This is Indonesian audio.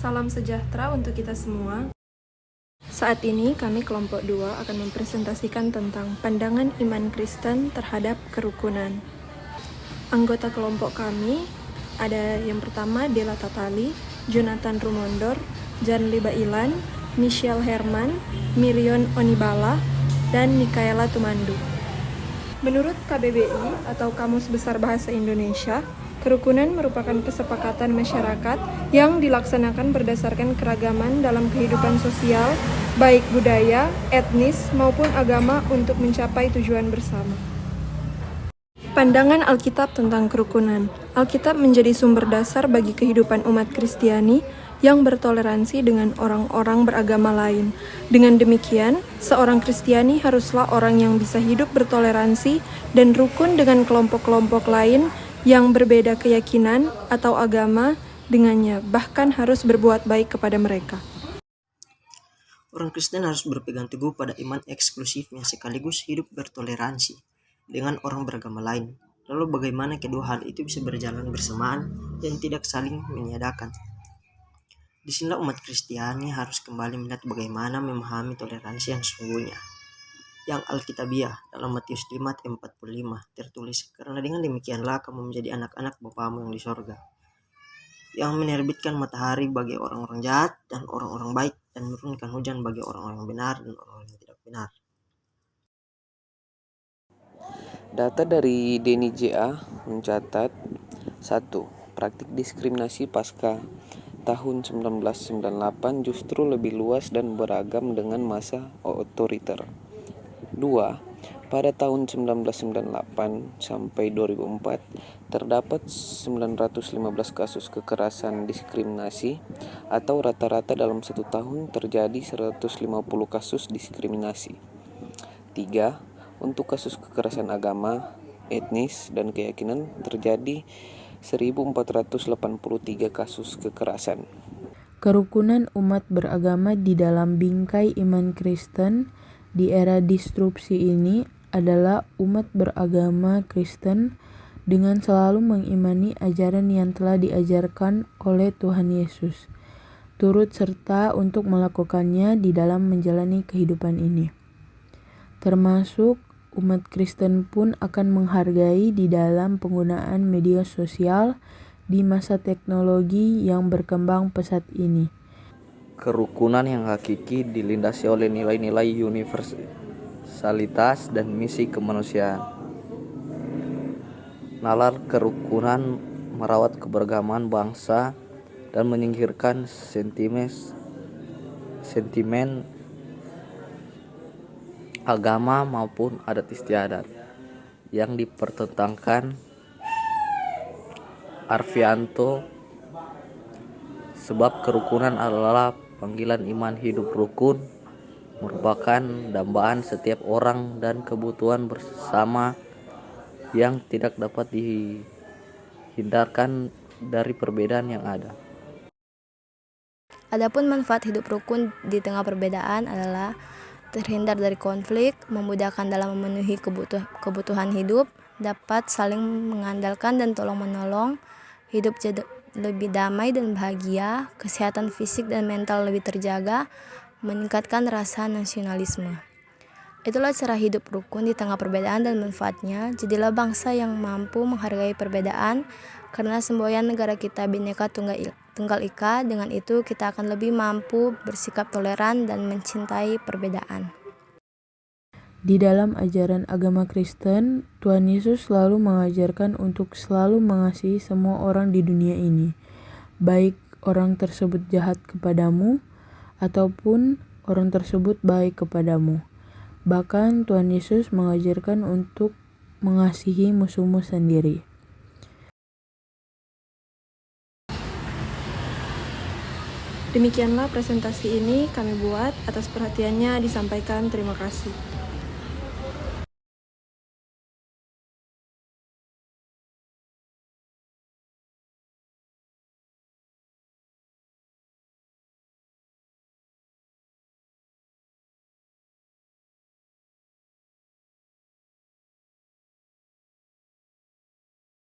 Salam sejahtera untuk kita semua. Saat ini kami kelompok 2 akan mempresentasikan tentang pandangan iman Kristen terhadap kerukunan. Anggota kelompok kami ada yang pertama Dela Tatali, Jonathan Rumondor, Janli Bailan, Michelle Herman, Mirion Onibala, dan Mikaela Tumandu. Menurut KBBI atau Kamus Besar Bahasa Indonesia, kerukunan merupakan kesepakatan masyarakat yang dilaksanakan berdasarkan keragaman dalam kehidupan sosial, baik budaya, etnis, maupun agama untuk mencapai tujuan bersama. Pandangan Alkitab tentang kerukunan. Alkitab menjadi sumber dasar bagi kehidupan umat Kristiani yang bertoleransi dengan orang-orang beragama lain. Dengan demikian, seorang Kristiani haruslah orang yang bisa hidup bertoleransi dan rukun dengan kelompok-kelompok lain yang berbeda keyakinan atau agama dengannya, bahkan harus berbuat baik kepada mereka. Orang Kristen harus berpegang teguh pada iman eksklusifnya sekaligus hidup bertoleransi dengan orang beragama lain. Lalu bagaimana kedua hal itu bisa berjalan bersamaan dan tidak saling meniadakan? Disinilah umat Kristiani harus kembali melihat bagaimana memahami toleransi yang sesungguhnya, yang Alkitabiah dalam Matius 5:45 tertulis, "Karena dengan demikianlah kamu menjadi anak-anak Bapamu yang di sorga, yang menerbitkan matahari bagi orang-orang jahat dan orang-orang baik, dan menurunkan hujan bagi orang-orang yang benar dan orang-orang yang tidak benar." Data dari Denny JA mencatat 1. Praktik diskriminasi pasca tahun 1998 justru lebih luas dan beragam dengan masa otoriter. 2. Pada tahun 1998 sampai 2004 terdapat 915 kasus kekerasan diskriminasi atau rata-rata dalam satu tahun terjadi 150 kasus diskriminasi. 3. Untuk kasus kekerasan agama, etnis, dan keyakinan terjadi 1483 kasus kekerasan. Kerukunan umat beragama di dalam bingkai iman Kristen di era disrupsi ini adalah umat beragama Kristen dengan selalu mengimani ajaran yang telah diajarkan oleh Tuhan Yesus, turut serta untuk melakukannya di dalam menjalani kehidupan ini. Termasuk umat Kristen pun akan menghargai di dalam penggunaan media sosial di masa teknologi yang berkembang pesat ini. Kerukunan yang hakiki dilindasi oleh nilai-nilai universalitas dan misi kemanusiaan. Nalar kerukunan merawat keberagaman bangsa dan menyingkirkan sentimen agama maupun adat istiadat yang dipertentangkan. Arfianto, sebab kerukunan adalah panggilan iman hidup rukun, merupakan dambaan setiap orang dan kebutuhan bersama yang tidak dapat dihindarkan dari perbedaan yang ada. Adapun manfaat hidup rukun di tengah perbedaan adalah terhindar dari konflik, memudahkan dalam memenuhi kebutuhan hidup, dapat saling mengandalkan dan tolong-menolong, hidup lebih damai dan bahagia, kesehatan fisik dan mental lebih terjaga, meningkatkan rasa nasionalisme. Itulah cara hidup rukun di tengah perbedaan dan manfaatnya. Jadilah bangsa yang mampu menghargai perbedaan, karena semboyan negara kita Bhinneka Tunggal Ika. Dengan itu kita akan lebih mampu bersikap toleran dan mencintai perbedaan. Di dalam ajaran agama Kristen, Tuhan Yesus selalu mengajarkan untuk selalu mengasihi semua orang di dunia ini, baik orang tersebut jahat kepadamu ataupun orang tersebut baik kepadamu. Bahkan Tuhan Yesus mengajarkan untuk mengasihi musuhmu sendiri. Demikianlah presentasi ini kami buat. Atas perhatiannya disampaikan terima kasih.